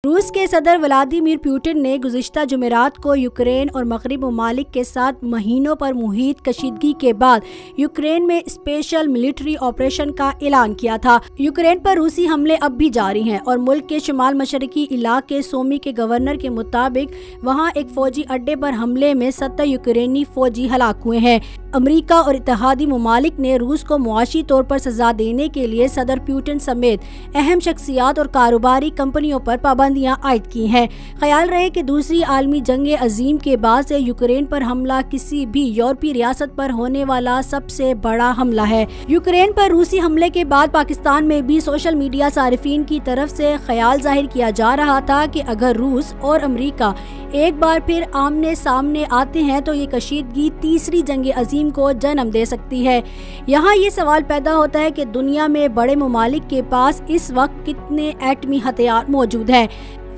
रूस के सदर व्लादिमीर पुतिन ने गुज़िश्ता जुमेरात को यूक्रेन और मगरबी ममालिक के साथ महीनों पर मुहित कशीदगी के बाद यूक्रेन में स्पेशल मिलिट्री ऑपरेशन का ऐलान किया था। यूक्रेन पर रूसी हमले अब भी जारी हैं और मुल्क के शुमाल मशरकी इलाके सोमी के गवर्नर के मुताबिक वहां एक फौजी अड्डे पर हमले में 70 यूक्रेनी फौजी हलाक हुए हैं। अमेरिका और इत्तेहादी ममालिक ने रूस को मुआशी तौर पर सजा देने के लिए सदर पुतिन समेत अहम शख्सियात और कारोबारी कंपनियों पर पाबंदियां आयद की हैं। ख्याल रहे कि दूसरी आलमी जंग अजीम के बाद से यूक्रेन पर हमला किसी भी यूरोपीय रियासत पर होने वाला सबसे बड़ा हमला है। यूक्रेन पर रूसी हमले के बाद पाकिस्तान में भी सोशल मीडिया सारिफीन की तरफ से ख्याल जाहिर किया जा रहा था कि अगर रूस और अमेरिका एक बार फिर आमने सामने आते हैं तो ये कशीदगी तीसरी जंग अजीम को जन्म दे सकती है। यहाँ ये सवाल पैदा होता है कि दुनिया में बड़े ममालिक के पास इस वक्त कितने एटमी हथियार मौजूद हैं।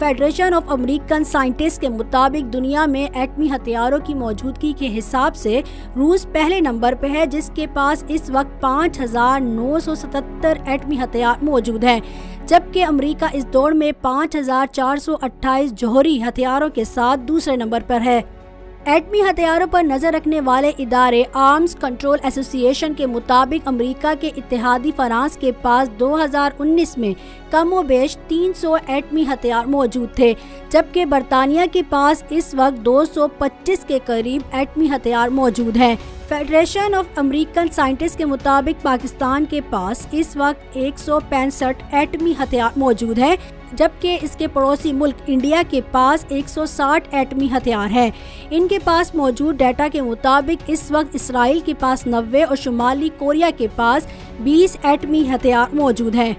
फेडरेशन ऑफ अमेरिकन साइंटिस्ट के मुताबिक दुनिया में एटमी हथियारों की मौजूदगी के हिसाब से रूस पहले नंबर पर है, जिसके पास इस वक्त 5,977 एटमी हथियार मौजूद हैं, जबकि अमेरिका इस दौड़ में 5,428 जौहरी हथियारों के साथ दूसरे नंबर पर है। एटमी हथियारों पर नजर रखने वाले इदारे आर्म्स कंट्रोल एसोसिएशन के मुताबिक अमेरिका के इत्तेहादी फ्रांस के पास 2019 में कमोबेश 300 एटमी हथियार मौजूद थे, जबकि बरतानिया के पास इस वक्त 225 के करीब एटमी हथियार मौजूद हैं। फेडरेशन ऑफ अमेरिकन साइंटिस्ट के मुताबिक पाकिस्तान के पास इस वक्त 165 एटमी हथियार मौजूद हैं, जबकि इसके पड़ोसी मुल्क इंडिया के पास 160 एटमी हथियार हैं। इनके पास मौजूद डाटा के मुताबिक इस वक्त इसराइल के पास 90 और शुमाली कोरिया के पास 20 एटमी हथियार मौजूद हैं।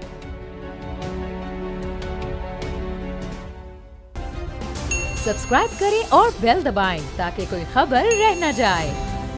सब्सक्राइब करें और बेल दबाएं ताकि कोई खबर रह न जाए।